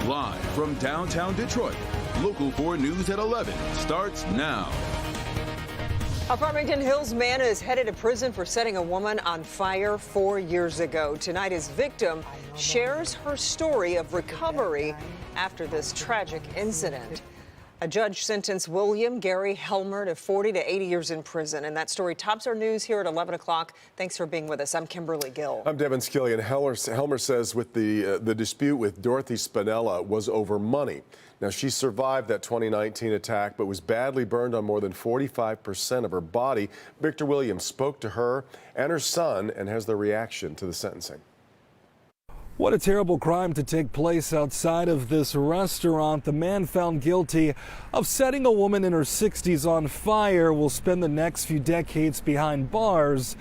Live from downtown Detroit, Local 4 News at 11 starts now. A Farmington Hills man is headed to prison for setting a woman on fire 4 years ago. Tonight, his victim shares her story of recovery after this tragic incident. A judge sentenced William Gary Helmer to 40 to 80 years in prison. And that story tops our news here at 11 o'clock. Thanks for being with us. I'm Kimberly Gill. I'm Devin Skillian. Helmer says with the dispute with Dorothy Spinella was over money. Now, she survived that 2019 attack, but was badly burned on more than 45% of her body. Victor Williams spoke to her and her son and has their reaction to the sentencing. What a terrible crime to take place outside of this restaurant. The man found guilty of setting a woman in her 60s on fire will spend the next few decades behind bars.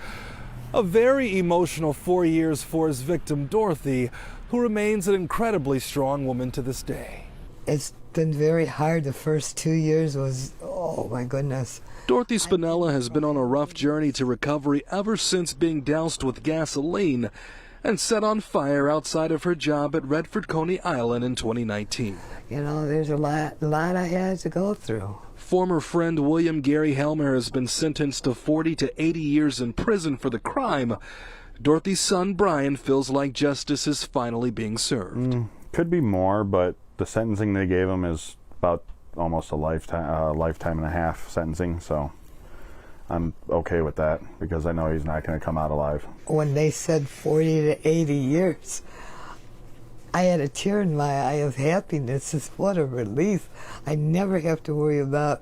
A very emotional 4 years for his victim, Dorothy, who remains an incredibly strong woman to this day. It's been very hard. The first 2 years was, oh my goodness. Dorothy Spinella has been on a rough journey to recovery ever since being doused with gasoline and set on fire outside of her job at Redford Coney Island in 2019. You know, there's a lot I had to go through. Former friend William Gary Helmer has been sentenced to 40 to 80 years in prison for the crime. Dorothy's son Brian feels like justice is finally being served. Could be more, but the sentencing they gave him is about almost a lifetime and a half sentencing, so I'm okay with that because I know he's not going to come out alive. When they said 40 to 80 years, I had a tear in my eye of happiness. Just what a relief. I never have to worry about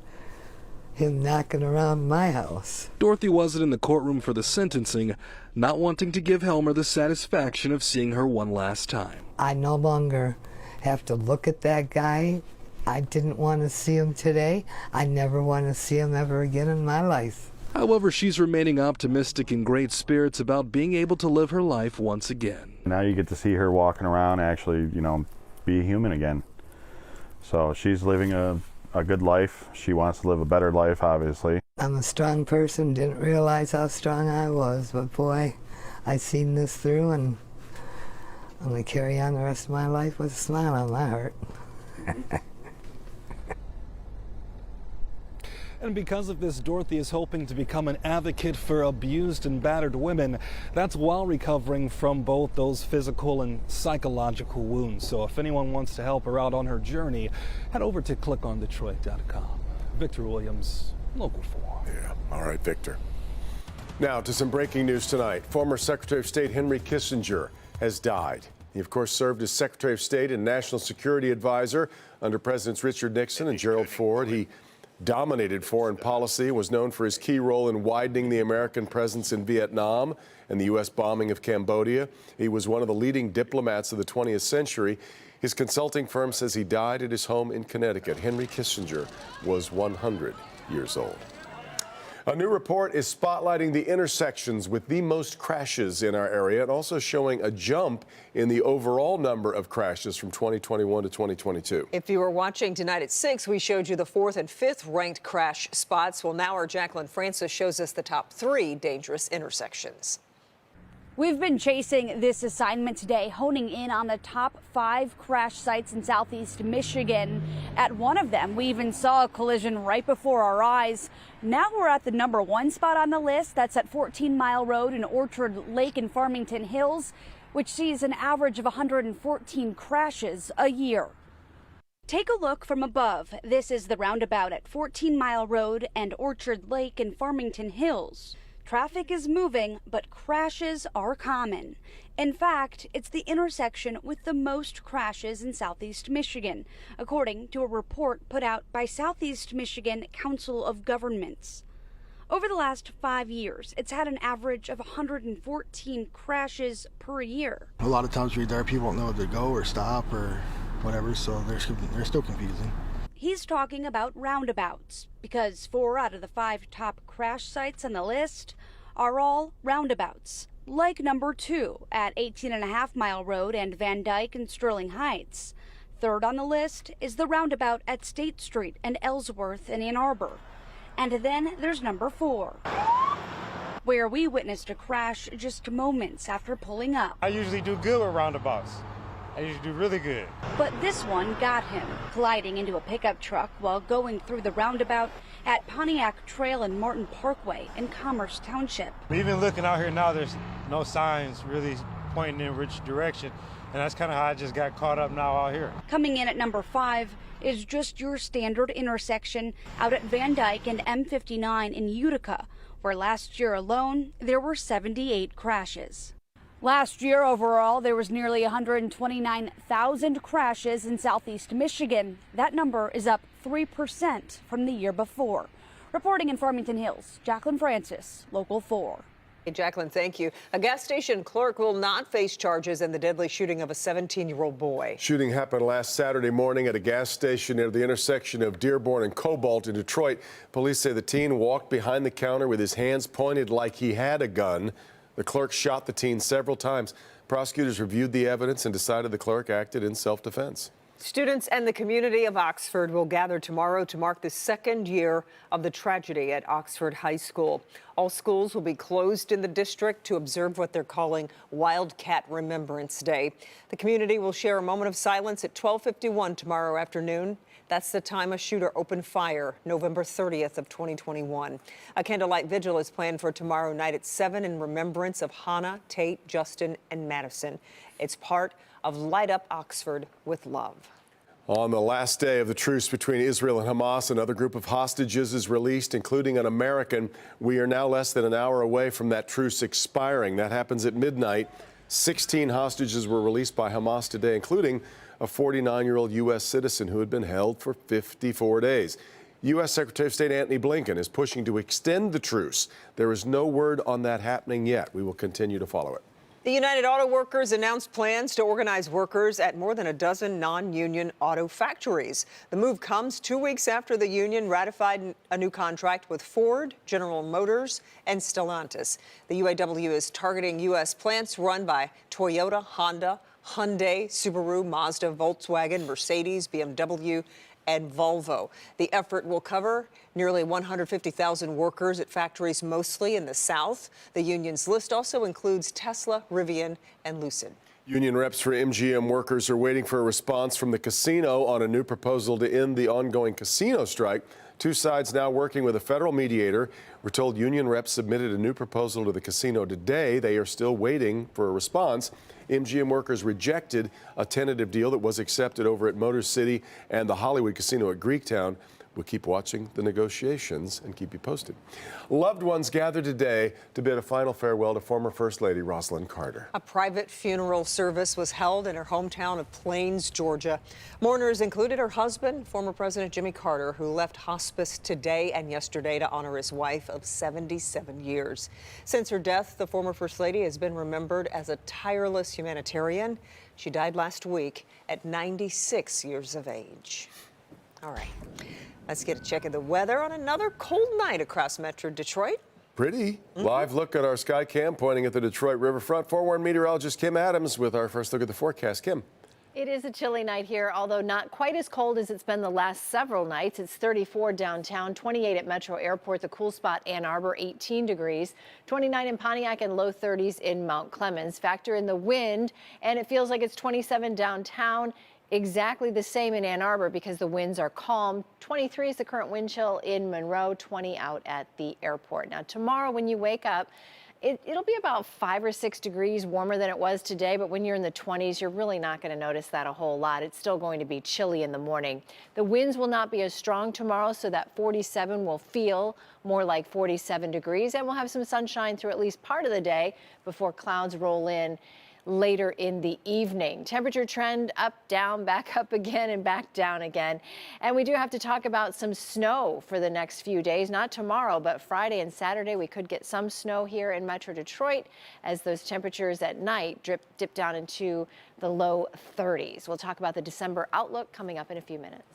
him knocking around my house. Dorothy wasn't in the courtroom for the sentencing, not wanting to give Helmer the satisfaction of seeing her one last time. I no longer have to look at that guy. I didn't want to see him today. I never want to see him ever again in my life. However, she's remaining optimistic and great spirits about being able to live her life once again. Now you get to see her walking around, actually, be human again. So she's living a good life. She wants to live a better life, obviously. I'm a strong person, didn't realize how strong I was, but boy, I seen this through, and I'm going to carry on the rest of my life with a smile on my heart. And because of this, Dorothy is hoping to become an advocate for abused and battered women. That's while recovering from both those physical and psychological wounds. So if anyone wants to help her out on her journey, head over to clickondetroit.com. Victor Williams, Local 4. Yeah, all right, Victor. Now to some breaking news tonight. Former Secretary of State Henry Kissinger has died. He, of course, served as Secretary of State and National Security Advisor under Presidents Richard Nixon and Gerald Ford. He dominated foreign policy, was known for his key role in widening the American presence in Vietnam and the U.S. bombing of Cambodia. He was one of the leading diplomats of the 20th century. His consulting firm says he died at his home in Connecticut. Henry Kissinger was 100 years old. A new report is spotlighting the intersections with the most crashes in our area and also showing a jump in the overall number of crashes from 2021 to 2022. If you were watching tonight at 6, we showed you the 4th and 5th ranked crash spots. Well, now our Jacqueline Francis shows us the top 3 dangerous intersections. We've been chasing this assignment today, honing in on the top 5 crash sites in southeast Michigan. At one of them, we even saw a collision right before our eyes. Now we're at the number 1 spot on the list. That's at 14 Mile Road in Orchard Lake in Farmington Hills, which sees an average of 114 crashes a year. Take a look from above. This is the roundabout at 14 Mile Road and Orchard Lake in Farmington Hills. Traffic is moving, but crashes are common. In fact, it's the intersection with the most crashes in southeast Michigan, according to a report put out by Southeast Michigan Council of Governments. Over the last 5 years, it's had an average of 114 crashes per year. A lot of times when you're there, people don't know where to go or stop or whatever, so they're still confusing. He's talking about roundabouts, because 4 out of the 5 top crash sites on the list are all roundabouts, like number 2 at 18.5 Mile Road and Van Dyke and Sterling Heights. Third on the list is the roundabout at State Street and Ellsworth in Ann Arbor. And then there's number 4, where we witnessed a crash just moments after pulling up. I usually do good with roundabouts. I usually do really good. But this one got him, colliding into a pickup truck while going through the roundabout at Pontiac Trail and Martin Parkway in Commerce Township. Even looking out here now, there's no signs really pointing in which direction, and that's kind of how I just got caught up now out here. Coming in at number 5 is just your standard intersection out at Van Dyke and M59 in Utica, where last year alone there were 78 crashes. Last year overall, there was nearly 129,000 crashes in southeast Michigan. That number is up 3% from the year before. Reporting in Farmington Hills, Jacqueline Francis, Local 4. Hey, Jacqueline, thank you. A gas station clerk will not face charges in the deadly shooting of a 17-year-old boy. Shooting happened last Saturday morning at a gas station near the intersection of Dearborn and Cobalt in Detroit. Police say the teen walked behind the counter with his hands pointed like he had a gun. The clerk shot the teen several times. Prosecutors reviewed the evidence and decided the clerk acted in self-defense. Students and the community of Oxford will gather tomorrow to mark the second year of the tragedy at Oxford High School. All schools will be closed in the district to observe what they're calling Wildcat Remembrance Day. The community will share a moment of silence at 12:51 tomorrow afternoon. That's the time a shooter opened fire, November 30th of 2021. A candlelight vigil is planned for tomorrow night at 7 in remembrance of Hannah, Tate, Justin, and Madison. It's part of Light Up Oxford with Love. On the last day of the truce between Israel and Hamas, another group of hostages is released, including an American. We are now less than an hour away from that truce expiring. That happens at midnight. 16 hostages were released by Hamas today, including a 49-year-old U.S. citizen who had been held for 54 days. U.S. Secretary of State Antony Blinken is pushing to extend the truce. There is no word on that happening yet. We will continue to follow it. The United Auto Workers announced plans to organize workers at more than a dozen non-union auto factories. The move comes 2 weeks after the union ratified a new contract with Ford, General Motors, and Stellantis. The UAW is targeting U.S. plants run by Toyota, Honda, Hyundai, Subaru, Mazda, Volkswagen, Mercedes, BMW, and Volvo. The effort will cover nearly 150,000 workers at factories mostly in the South. The union's list also includes Tesla, Rivian, and Lucid. Union reps for MGM workers are waiting for a response from the casino on a new proposal to end the ongoing casino strike. Two sides now working with a federal mediator. We're told union reps submitted a new proposal to the casino today. They are still waiting for a response. MGM workers rejected a tentative deal that was accepted over at Motor City and the Hollywood Casino at Greektown. We'll keep watching the negotiations and keep you posted. Loved ones gathered today to bid a final farewell to former First Lady Rosalynn Carter. A private funeral service was held in her hometown of Plains, Georgia. Mourners included her husband, former President Jimmy Carter, who left hospice today and yesterday to honor his wife of 77 years. Since her death, the former First Lady has been remembered as a tireless humanitarian. She died last week at 96 years of age. All right. Let's get a check of the weather on another cold night across Metro Detroit. Pretty. Live look at our sky cam pointing at the Detroit riverfront. Forewarned meteorologist Kim Adams with our first look at the forecast. Kim. It is a chilly night here, although not quite as cold as it's been the last several nights. It's 34 downtown, 28 at Metro Airport, the cool spot Ann Arbor, 18 degrees, 29 in Pontiac, and low 30s in Mount Clemens. Factor in the wind, and it feels like it's 27 downtown. Exactly the same in Ann Arbor because the winds are calm. 23 is the current wind chill in Monroe, 20 out at the airport. Now tomorrow when you wake up, it'll be about 5 or 6 degrees warmer than it was today, but when you're in the 20s, you're really not going to notice that a whole lot. It's still going to be chilly in the morning. The winds will not be as strong tomorrow, so that 47 will feel more like 47 degrees, and we'll have some sunshine through at least part of the day before clouds roll in later in the evening. Temperature trend up, down, back up again and back down again. And we do have to talk about some snow for the next few days. Not tomorrow, but Friday and Saturday we could get some snow here in Metro Detroit as those temperatures at night dip down into the low 30s. We'll talk about the December outlook coming up in a few minutes.